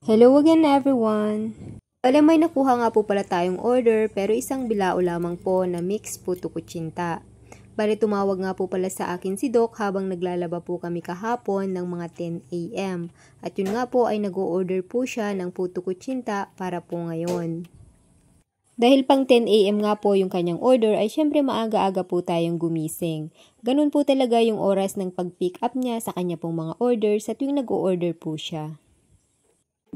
Hello again everyone! Bale may nakuha nga po pala tayong order pero isang bilao lamang po na mixed puto kutsinta. Bale tumawag nga po pala sa akin si Doc habang naglalaba po kami kahapon ng mga 10 AM. At yun nga po ay nag-o-order po siya ng puto kutsinta para po ngayon. Dahil pang 10 AM nga po yung kanyang order ay syempre maaga-aga po tayong gumising. Ganun po talaga yung oras ng pag-pick up niya sa kanya pong mga orders at yung nag-o-order po siya.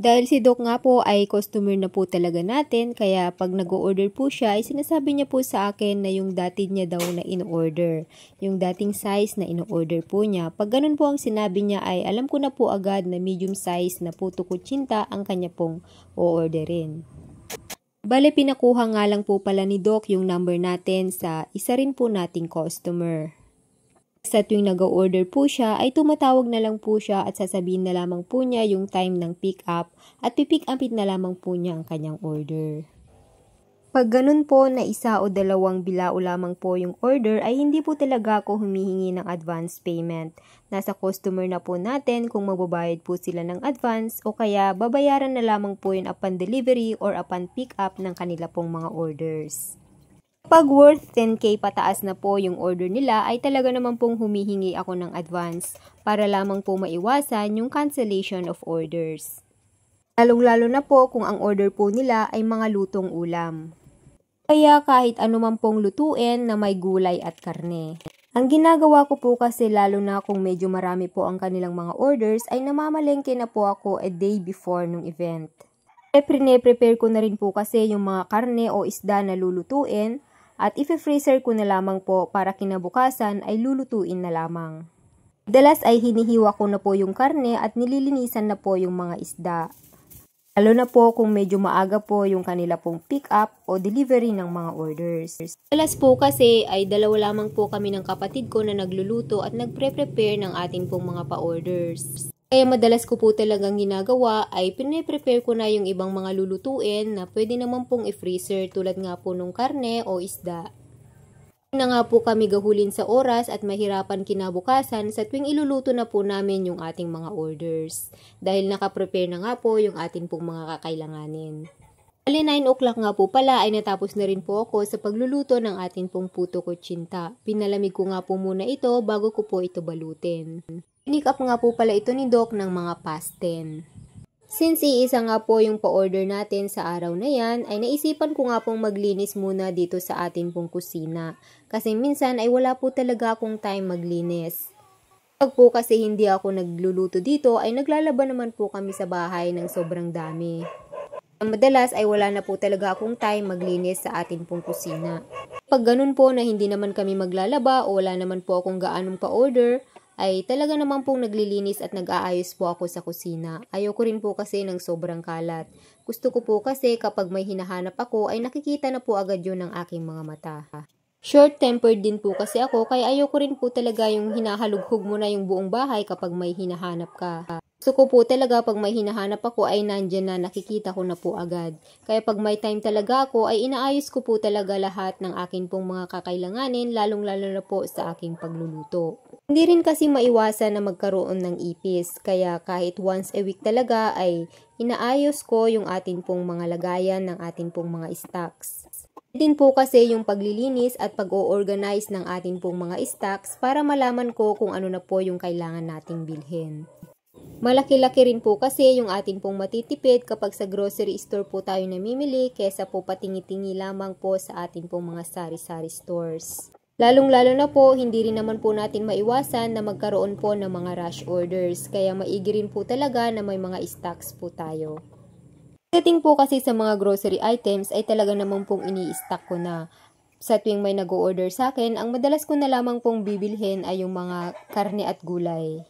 Dahil si Doc nga po ay customer na po talaga natin, kaya pag nag-o-order po siya ay sinasabi niya po sa akin na yung dati niya daw na in-order, yung dating size na in-order po niya. Pag ganun po ang sinabi niya ay alam ko na po agad na medium size na puto kutsinta ang kanya pong o-orderin. Bale pinakuha nga lang po pala ni Doc yung number natin sa isa rin po nating customer. Sa tuwing nag-order po siya ay tumatawag na lang po siya at sasabihin na lamang po niya yung time ng pick up at pipick upin na lamang po niya ang kanyang order. Pag ganun po na isa o dalawang bilao lamang po yung order ay hindi po talaga ako humihingi ng advance payment. Nasa customer na po natin kung magbabayad po sila ng advance o kaya babayaran na lamang po yun upon delivery or upon pick up ng kanila pong mga orders. Pag worth 10k pataas na po yung order nila ay talaga naman pong humihingi ako ng advance para lamang po maiwasan yung cancellation of orders. Lalong-lalo na po kung ang order po nila ay mga lutong ulam. Kaya kahit anuman pong lutuin na may gulay at karne. Ang ginagawa ko po kasi lalo na kung medyo marami po ang kanilang mga orders ay namamalengke na po ako a day before nung event. Prepare ko na rin po kasi yung mga karne o isda na lulutuin. At i-freezer ko na lamang po para kinabukasan ay lulutuin na lamang. Dalas ay hinihiwa ko na po yung karne at nililinisan na po yung mga isda. Lalo na po kung medyo maaga po yung kanila pong pick up o delivery ng mga orders. Dalas po kasi ay dalawa lamang po kami ng kapatid ko na nagluluto at nagpre-prepare ng ating pong mga pa-orders. Kaya madalas ko po talagang ginagawa ay pine-prepare ko na yung ibang mga lulutuin na pwede naman pong i-freezer tulad nga po nung karne o isda. Na nga po kami gahulin sa oras at mahirapan kinabukasan sa tuwing iluluto na po namin yung ating mga orders. Dahil nakaprepare na nga po yung ating pong mga kakailanganin. Bali 9 o'clock nga po pala ay natapos na rin po ako sa pagluluto ng ating pong puto kutsinta. Pinalamig ko nga po muna ito bago ko po ito balutin. Pick up nga po pala ito ni Doc ng mga past 10. Since iisa nga po yung pa-order natin sa araw na yan, ay naisipan ko nga pong maglinis muna dito sa ating pong kusina. Kasi minsan ay wala po talaga akong time maglinis. Pag po kasi hindi ako nagluluto dito, ay naglalaba naman po kami sa bahay ng sobrang dami. Madalas ay wala na po talaga akong time maglinis sa ating pong kusina. Pag ganun po na hindi naman kami maglalaba o wala naman po akong gaanong pa-order, ay talaga naman pong naglilinis at nag-aayos po ako sa kusina. Ayoko rin po kasi ng sobrang kalat. Gusto ko po kasi kapag may hinahanap ako ay nakikita na po agad yun ng aking mga mata. Short-tempered din po kasi ako kaya ayoko rin po talaga yung hinahalughog mo na yung buong bahay kapag may hinahanap ka. Gusto ko po talaga pag may hinahanap ako ay nandyan na nakikita ko na po agad. Kaya pag may time talaga ako ay inaayos ko po talaga lahat ng akin pong mga kakailanganin lalong-lalo na po sa aking pagluluto. Hindi rin kasi maiwasan na magkaroon ng ipis, kaya kahit once a week talaga ay inaayos ko yung atin pong mga lagayan ng atin pong mga stocks. Din po kasi yung paglilinis at pag-o-organize ng atin pong mga stocks para malaman ko kung ano na po yung kailangan nating bilhin. Malaki-laki rin po kasi yung atin pong matitipid kapag sa grocery store po tayo namimili kesa po patingi-tingi lamang po sa atin pong mga sari-sari stores. Lalong-lalo na po, hindi rin naman po natin maiwasan na magkaroon po ng mga rush orders, kaya maigi rin po talaga na may mga stocks po tayo. Pagdating po kasi sa mga grocery items ay talaga naman pong ini-stock ko na. Sa tuwing may nag-o-order sa akin, ang madalas ko na lamang pong bibilhin ay yung mga karne at gulay.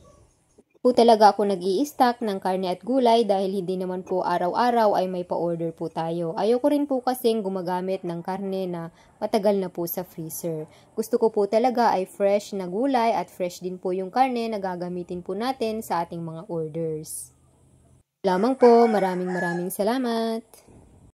Po talaga ako nag-i-stock ng karne at gulay dahil hindi naman po araw-araw ay may pa-order po tayo. Ayoko rin po kasing gumagamit ng karne na matagal na po sa freezer. Gusto ko po talaga ay fresh na gulay at fresh din po yung karne na gagamitin po natin sa ating mga orders. Lamang po, maraming salamat!